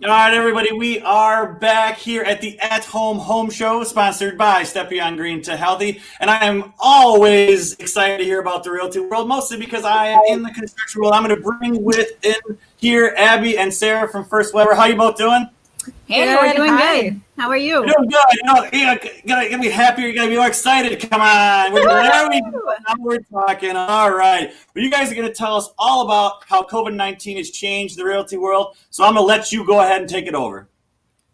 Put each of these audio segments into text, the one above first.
All right, everybody, we are back here at the At Home Home Show, sponsored by Step Beyond Green to Healthy. And I am always excited to hear about the realty world, mostly because I am in the construction world. I'm going to bring within here Abby and Sarah from First Weber. How you both doing? Hey, we're doing good. How are you? You're doing good. You gotta be happier. You gotta be more excited. Come on. There we go. Now we're talking. All right. Well, you guys are going to tell us all about how COVID-19 has changed the realty world. So I'm going to let you go ahead and take it over.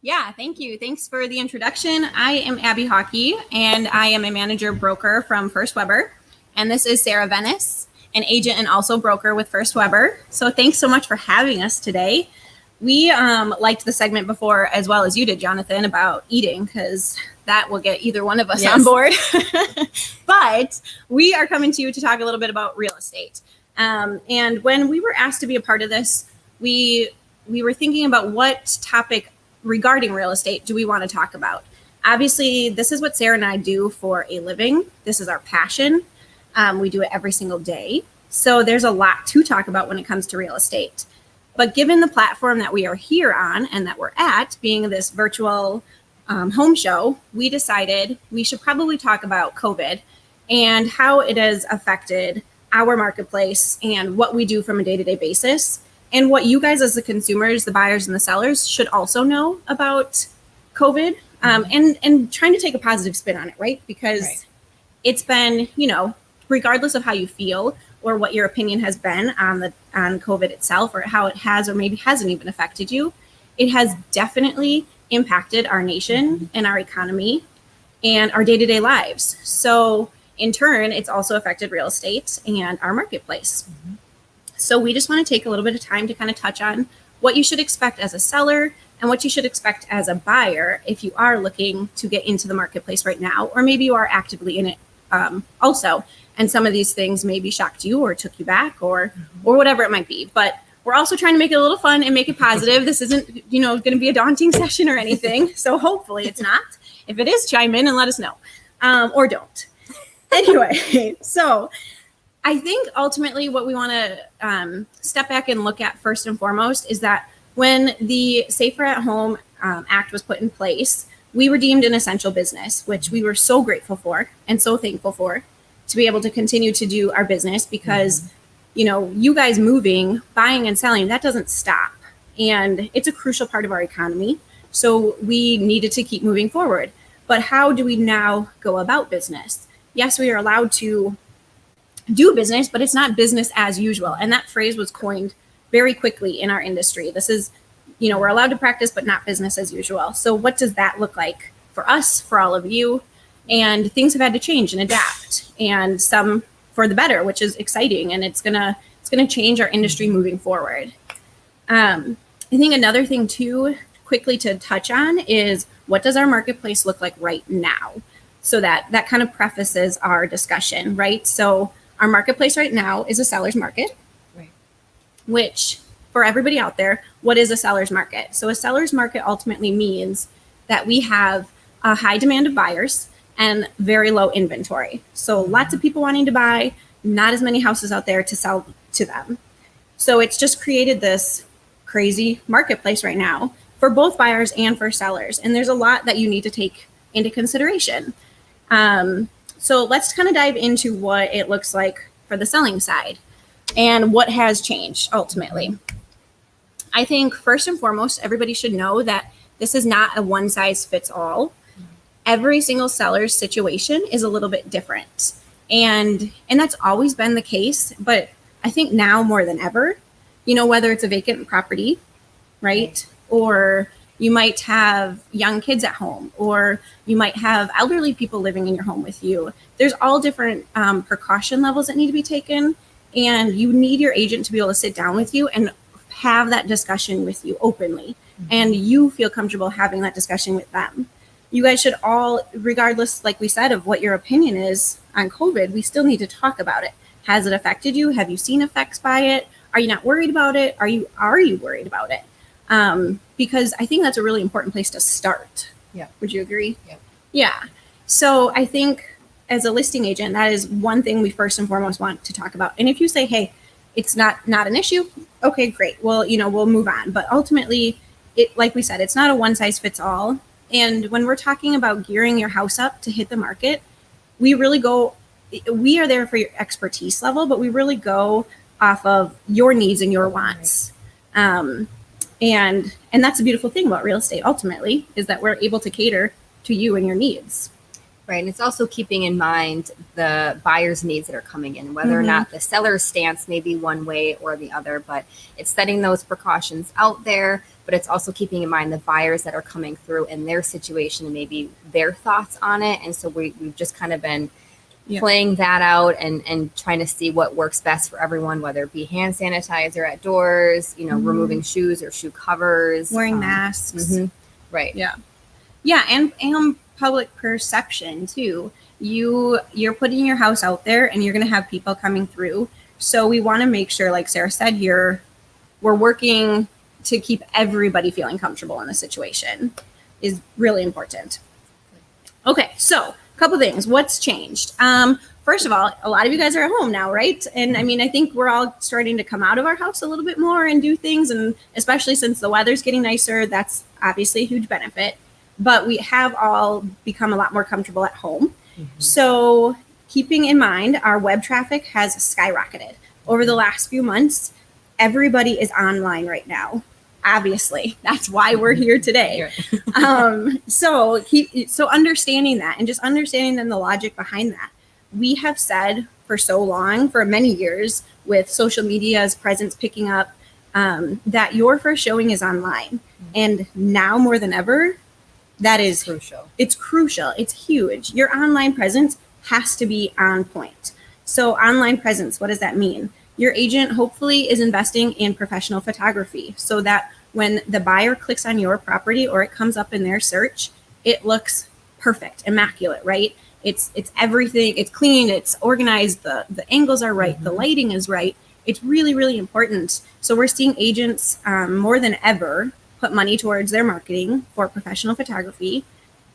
Yeah, thank you. Thanks for the introduction. I am Abby Hockey, and I am a manager broker from First Weber. And this is Sarah Venice, an agent and also broker with First Weber. So thanks so much for having us today. We liked the segment before, as well as you did, Jonathan, about eating, because that will get either one of us on board. But we are coming to you to talk a little bit about real estate. And when we were asked to be a part of this, we were thinking about what topic regarding real estate do we want to talk about. Obviously, this is what Sarah and I do for a living. This is our passion. We do it every single day. So there's a lot to talk about when it comes to real estate. But given the platform that we are here on and that we're at, being this virtual home show, we decided we should probably talk about COVID and how it has affected our marketplace and what we do from a day-to-day basis, and what you guys as the consumers, the buyers and the sellers should also know about COVID, and trying to take a positive spin on it, right? Because it's been, regardless of how you feel or what your opinion has been on COVID itself, or how it has or maybe hasn't even affected you, it has definitely impacted our nation and our economy and our day-to-day lives. So in turn, it's also affected real estate and our marketplace. So we just want to take a little bit of time to kind of touch on what you should expect as a seller and what you should expect as a buyer if you are looking to get into the marketplace right now, or maybe you are actively in it also. And some of these things maybe shocked you or took you back or whatever it might be. But we're also trying to make it a little fun and make it positive. This isn't, going to be a daunting session or anything. So hopefully it's not. If it is, chime in and let us know, or don't. Anyway, so I think ultimately what we want to step back and look at first and foremost is that when the Safer at Home Act was put in place, we were deemed an essential business, which we were so grateful for and so thankful for, to be able to continue to do our business because, you guys moving, buying and selling, that doesn't stop. And it's a crucial part of our economy. So we needed to keep moving forward. But how do we now go about business? Yes, we are allowed to do business, but it's not business as usual. And that phrase was coined very quickly in our industry. This is, we're allowed to practice, but not business as usual. So what does that look like for us, for all of you? And things have had to change and adapt, and some for the better, which is exciting. And it's gonna change our industry moving forward. I think another thing too, quickly to touch on, is what does our marketplace look like right now? So that kind of prefaces our discussion, right? So our marketplace right now is a seller's market, which for everybody out there, what is a seller's market? So a seller's market ultimately means that we have a high demand of buyers and very low inventory. So lots of people wanting to buy, not as many houses out there to sell to them. So it's just created this crazy marketplace right now for both buyers and for sellers. And there's a lot that you need to take into consideration. So let's kind of dive into what it looks like for the selling side and what has changed ultimately. I think first and foremost, everybody should know that this is not a one size fits all. Every single seller's situation is a little bit different. And that's always been the case, but I think now more than ever, whether it's a vacant property, right? Or, You might have young kids at home, or you might have elderly people living in your home with you. There's all different precaution levels that need to be taken, and you need your agent to be able to sit down with you and have that discussion with you openly, and you feel comfortable having that discussion with them. You guys should all, regardless, like we said, of what your opinion is on COVID, we still need to talk about it. Has it affected you? Have you seen effects by it? Are you not worried about it? Are you worried about it? Because I think that's a really important place to start. Yeah. Would you agree? Yeah. Yeah. So I think as a listing agent, that is one thing we first and foremost want to talk about. And if you say, hey, it's not an issue, okay, great. Well, we'll move on. But ultimately, like we said, it's not a one size fits all. And when we're talking about gearing your house up to hit the market, we are there for your expertise level, but we really go off of your needs and your wants. And that's a beautiful thing about real estate, ultimately, is that we're able to cater to you and your needs. Right. And it's also keeping in mind the buyer's needs that are coming in, whether or not the seller's stance may be one way or the other, but it's setting those precautions out there. But it's also keeping in mind the buyers that are coming through and their situation and maybe their thoughts on it. And so we've just kind of been playing that out and trying to see what works best for everyone, whether it be hand sanitizer at doors, removing shoes or shoe covers, wearing masks. Right. Yeah. Yeah. And public perception too. You're putting your house out there and you're going to have people coming through. So we want to make sure, like Sarah said, we're working to keep everybody feeling comfortable in the situation is really important. Okay. So a couple things. What's changed? First of all, a lot of you guys are at home now, right? And I mean, I think we're all starting to come out of our house a little bit more and do things. And especially since the weather's getting nicer, that's obviously a huge benefit. But we have all become a lot more comfortable at home. So keeping in mind, our web traffic has skyrocketed over the last few months. Everybody is online right now. Obviously, that's why we're here today. So understanding that and just understanding then the logic behind that. We have said for so long, for many years, with social media's presence picking up, that your first showing is online. And now more than ever, that is crucial. It's crucial. It's huge. Your online presence has to be on point. So online presence, what does that mean? Your agent hopefully is investing in professional photography so that when the buyer clicks on your property or it comes up in their search, it looks perfect, immaculate, right? It's everything. It's clean. It's organized. The angles are right. The lighting is right. It's really, really important. So we're seeing agents more than ever put money towards their marketing for professional photography.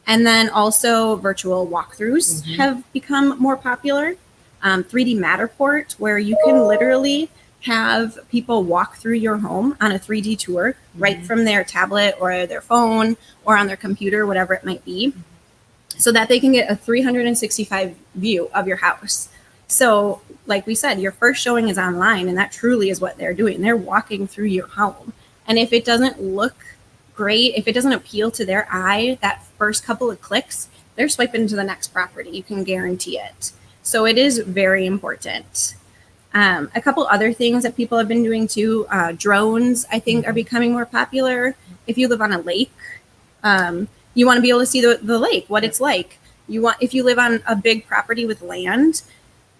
And then also virtual walkthroughs have become more popular. 3D Matterport, where you can literally have people walk through your home on a 3D tour right from their tablet or their phone or on their computer, whatever it might be, so that they can get a 365 view of your house. So like we said, your first showing is online, and that truly is what they're doing. They're walking through your home. And if it doesn't look great, if it doesn't appeal to their eye, that first couple of clicks, they're swiping to the next property. You can guarantee it. So it is very important. A couple other things that people have been doing too, drones, I think, are becoming more popular. If you live on a lake, you want to be able to see the lake, what it's like. If you live on a big property with land,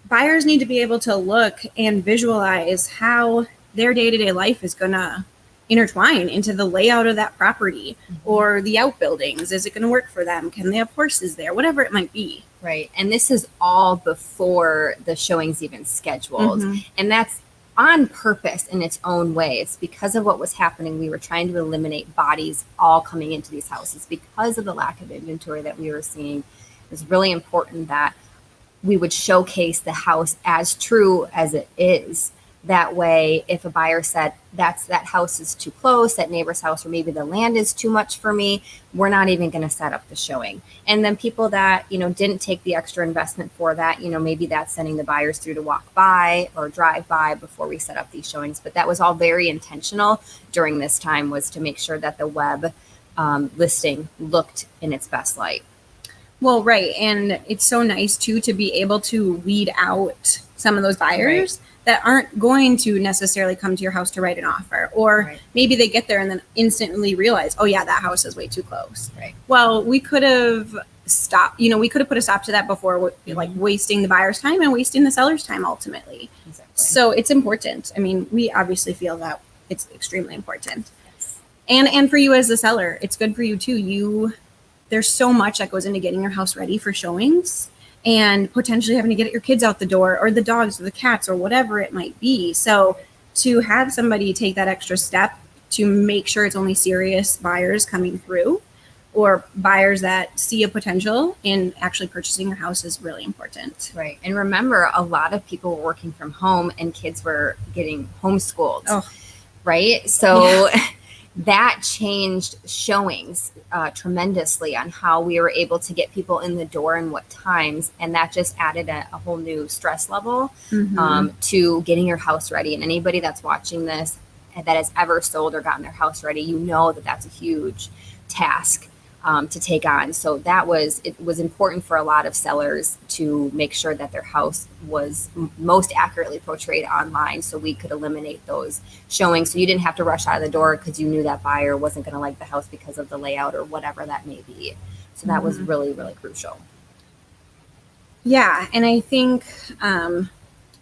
buyers need to be able to look and visualize how their day-to-day life is going to intertwine into the layout of that property or the outbuildings. Is it going to work for them? Can they have horses there? Whatever it might be. Right. And this is all before the showing's even scheduled. And that's on purpose in its own way. It's because of what was happening. We were trying to eliminate bodies all coming into these houses because of the lack of inventory that we were seeing. It was really important that we would showcase the house as true as it is. That way, if a buyer said that house is too close, that neighbor's house, or maybe the land is too much for me, we're not even going to set up the showing. And then people that, didn't take the extra investment for that, maybe that's sending the buyers through to walk by or drive by before we set up these showings. But that was all very intentional during this time, was to make sure that the web listing looked in its best light. Well, right. And it's so nice too to be able to weed out some of those buyers that aren't going to necessarily come to your house to write an offer, or maybe they get there and then instantly realize, oh yeah, that house is way too close. Right. Well, we could have stopped, we could have put a stop to that before, like wasting the buyer's time and wasting the seller's time ultimately. Exactly. So it's important. I mean, we obviously feel that it's extremely important. Yes. And for you as the seller, it's good for you too. There's so much that goes into getting your house ready for showings, and potentially having to get your kids out the door, or the dogs or the cats or whatever it might be. So to have somebody take that extra step to make sure it's only serious buyers coming through, or buyers that see a potential in actually purchasing your house, is really important. Right. And remember, a lot of people were working from home and kids were getting homeschooled. Oh. Right. So that changed showings tremendously on how we were able to get people in the door and what times. And that just added a whole new stress level to getting your house ready. And anybody that's watching this that has ever sold or gotten their house ready, that that's a huge task to take on. So it was important for a lot of sellers to make sure that their house was most accurately portrayed online, so we could eliminate those showings. So you didn't have to rush out of the door because you knew that buyer wasn't going to like the house because of the layout or whatever that may be. So that was really, really crucial. Yeah. And I think, I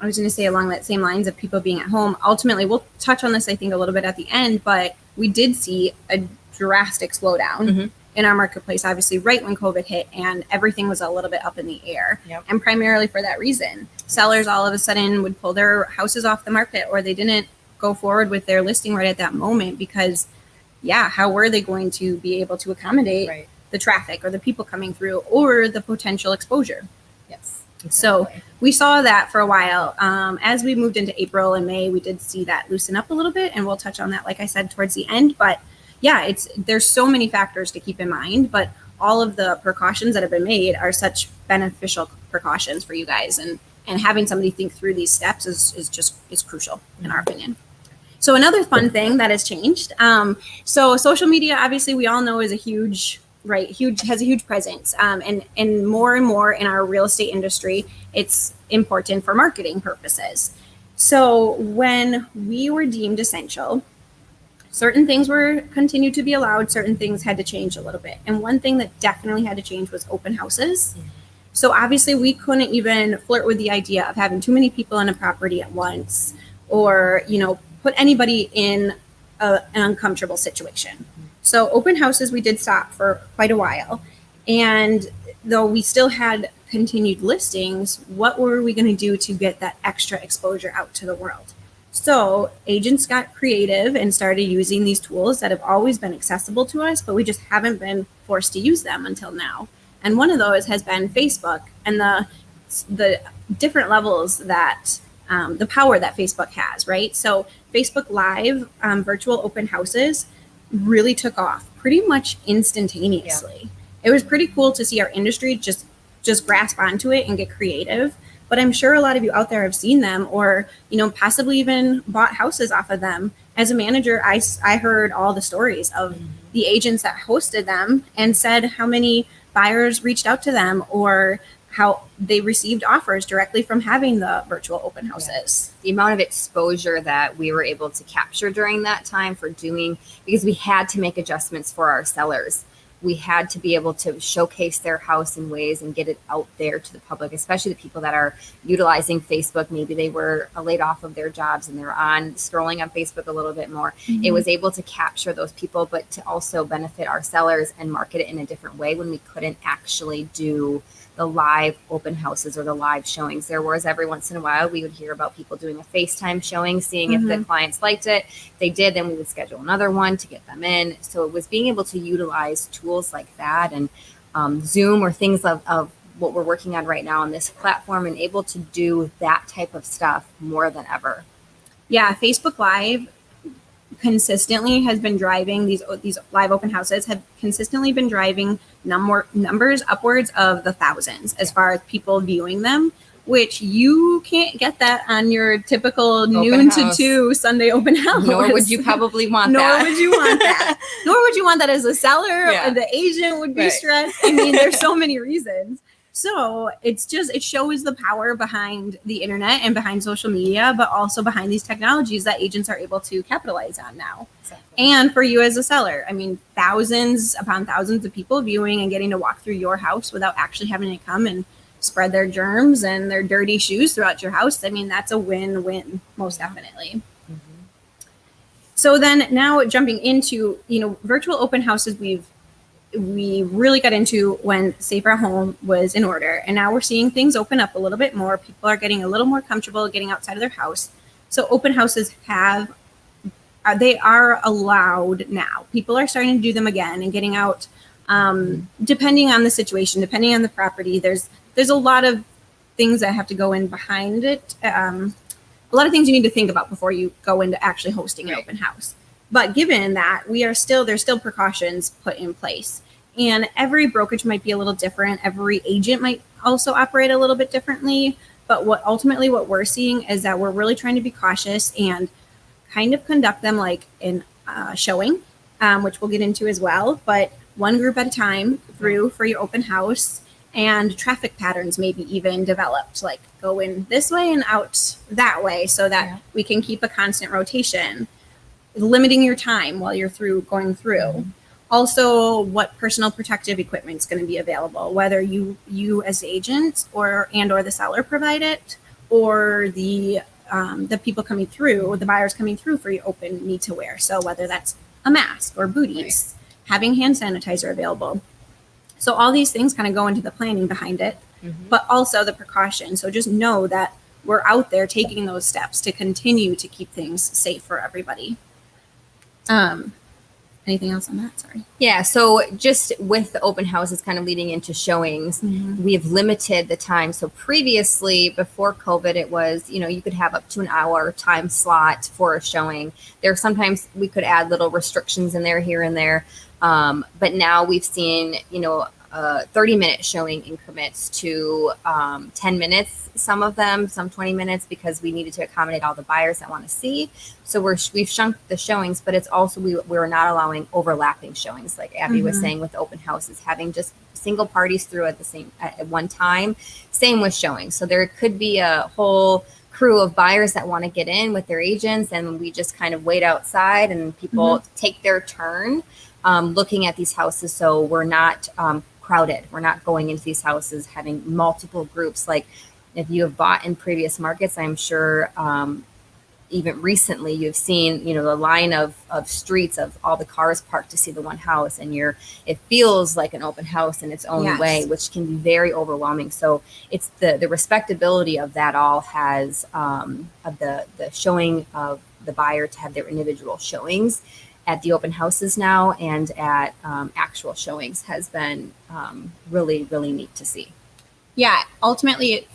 was going to say along that same lines of people being at home, ultimately, we'll touch on this, I think, a little bit at the end, but we did see a drastic slowdown in our marketplace, obviously, right when COVID hit, and everything was a little bit up in the air. Yep. And primarily for that reason, sellers all of a sudden would pull their houses off the market, or they didn't go forward with their listing right at that moment because, how were they going to be able to accommodate the traffic or the people coming through or the potential exposure? Yes. Exactly. So we saw that for a while. As we moved into April and May, we did see that loosen up a little bit, and we'll touch on that, like I said, towards the end. But there's so many factors to keep in mind, but all of the precautions that have been made are such beneficial precautions for you guys, and having somebody think through these steps is crucial in our opinion. So another fun thing that has changed. So social media, obviously, we all know is has a huge presence, and more in our real estate industry, it's important for marketing purposes. So when we were deemed essential, certain things were continued to be allowed, certain things had to change a little bit. And one thing that definitely had to change was open houses. So obviously we couldn't even flirt with the idea of having too many people in a property at once, or, put anybody in an uncomfortable situation. So open houses, we did stop for quite a while. And though we still had continued listings, what were we going to do to get that extra exposure out to the world? So agents got creative and started using these tools that have always been accessible to us, but we just haven't been forced to use them until now. And one of those has been Facebook, and the different levels that the power that Facebook has, right? So Facebook Live virtual open houses really took off pretty much instantaneously. Yeah. It was pretty cool to see our industry just grasp onto it and get creative. But I'm sure a lot of you out there have seen them, or, possibly even bought houses off of them. As a manager, I heard all the stories of the agents that hosted them and said how many buyers reached out to them, or how they received offers directly from having the virtual open houses. The amount of exposure that we were able to capture during that time because we had to make adjustments for our sellers. We had to be able to showcase their house in ways and get it out there to the public, especially the people that are utilizing Facebook. Maybe they were laid off of their jobs and they're scrolling on Facebook a little bit more. It was able to capture those people, but to also benefit our sellers and market it in a different way when we couldn't actually do the live open houses or the live showings. There was every once in a while, we would hear about people doing a FaceTime showing, seeing if the clients liked it. If they did, then we would schedule another one to get them in. So it was being able to utilize tools like that, and Zoom, or things of what we're working on right now on this platform, and able to do that type of stuff more than ever. Yeah, Facebook Live consistently has been driving these live open houses have consistently been driving numbers upwards of the thousands as far as people viewing them, which you can't get that on your typical open noon house to 2 Sunday open house. Nor would you probably want that. Nor would you want that. Nor would you want that as a seller. Yeah. The agent would be stressed. I mean, there's so many reasons. So it shows the power behind the internet and behind social media, but also behind these technologies that agents are able to capitalize on now. Exactly. And for you as a seller, I mean, thousands upon thousands of people viewing and getting to walk through your house without actually having to come and spread their germs and their dirty shoes throughout your house. I mean, that's a win-win, most definitely. So then now jumping into, virtual open houses, we really got into when Safer at Home was in order. And now we're seeing things open up a little bit more. People are getting a little more comfortable getting outside of their house. So open houses they are allowed now. People are starting to do them again and getting out, depending on the situation, depending on the property. There's a lot of things that have to go in behind it. A lot of things you need to think about before you go into actually hosting an open house. But given that there's still precautions put in place, and every brokerage might be a little different. Every agent might also operate a little bit differently. But what we're seeing is that we're really trying to be cautious and kind of conduct them like in showing, which we'll get into as well. But one group at a time through for your open house, and traffic patterns maybe even developed, like go in this way and out that way, so that we can keep a constant rotation, limiting your time while you're going through. Also, what personal protective equipment is going to be available, whether you as the agent or the seller provide it, or the people coming through, or the buyers coming through for your open need to wear. So whether that's a mask or booties, having hand sanitizer available. So all these things kind of go into the planning behind it, but also the precaution. So just know that we're out there taking those steps to continue to keep things safe for everybody. Anything else on that? Sorry. Yeah. So just with the open houses kind of leading into showings, we've limited the time. So previously, before COVID, it was, you could have up to an hour time slot for a showing. Sometimes we could add little restrictions in there, here and there. But now we've seen, 30-minute showing increments to 10 minutes, some of them, some 20 minutes, because we needed to accommodate all the buyers that want to see. So we've shrunk the showings, but it's also, we're not allowing overlapping showings, like Abby was saying with open houses, having just single parties through at one time. Same with showings. So there could be a whole crew of buyers that want to get in with their agents, and we just kind of wait outside and people take their turn looking at these houses. So we're not crowded. We're not going into these houses having multiple groups. Like if you have bought in previous markets, I'm sure even recently you've seen, the line of streets of all the cars parked to see the one house, and it feels like an open house in its own way, which can be very overwhelming. So it's the respectability of that all has of the showing of the buyer to have their individual showings at the open houses now and at actual showings has been really, really neat to see. Yeah, ultimately,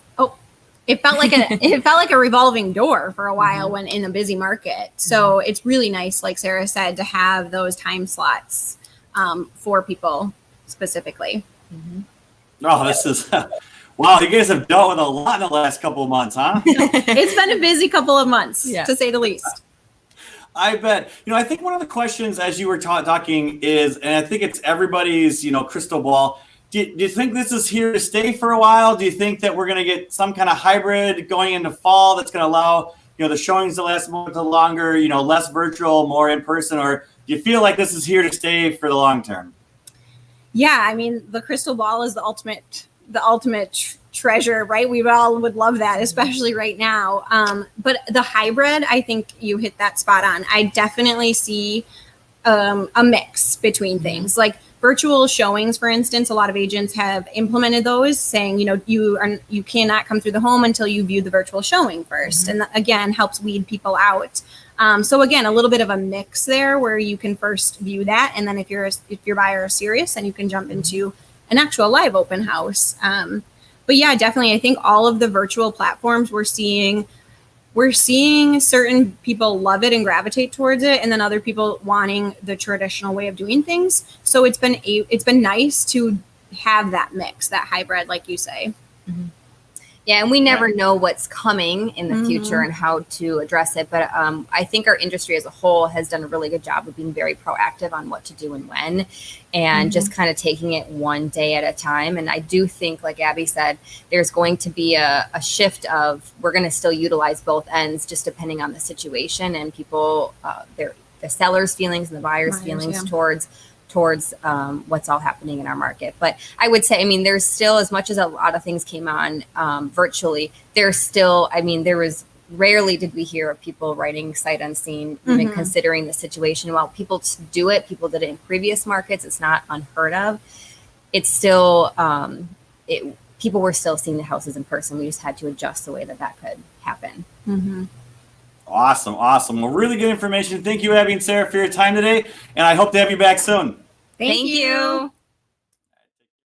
it felt like a revolving door for a while when in a busy market. So it's really nice, like Sarah said, to have those time slots for people specifically. Oh, this is wow! You guys have dealt with a lot in the last couple of months, huh? It's been a busy couple of months, to say the least. I bet. I think one of the questions as you were talking is, and I think it's everybody's, crystal ball. Do you think this is here to stay for a while? Do you think that we're going to get some kind of hybrid going into fall that's going to allow, the showings to last a little longer, less virtual, more in person? Or do you feel like this is here to stay for the long term? Yeah, I mean, the crystal ball is the ultimate treasure, right? We all would love that, especially right now. But the hybrid, I think you hit that spot on. I definitely see a mix between things. Like virtual showings, for instance, a lot of agents have implemented those, saying, you cannot come through the home until you view the virtual showing first. And that, again, helps weed people out. So again, a little bit of a mix there where you can first view that. And then if your buyer is serious, then you can jump into an actual live open house. But yeah, definitely. I think all of the virtual platforms we're seeing certain people love it and gravitate towards it, and then other people wanting the traditional way of doing things. So it's been nice to have that mix, that hybrid, like you say. Yeah, and we never know what's coming in the future and how to address it. But I think our industry as a whole has done a really good job of being very proactive on what to do and when, and just kind of taking it one day at a time. And I do think, like Abby said, there's going to be a shift of we're going to still utilize both ends just depending on the situation and people, the seller's feelings and the buyer's feelings towards what's all happening in our market. But I would say, I mean, there's still, as much as a lot of things came on virtually, there's still, I mean, there was rarely did we hear of people writing sight unseen, even considering the situation. While people do it, people did it in previous markets, it's not unheard of. It's still, people were still seeing the houses in person. We just had to adjust the way that could happen. Awesome. Well, really good information. Thank you, Abby and Sarah, for your time today, and I hope to have you back soon. Thank you.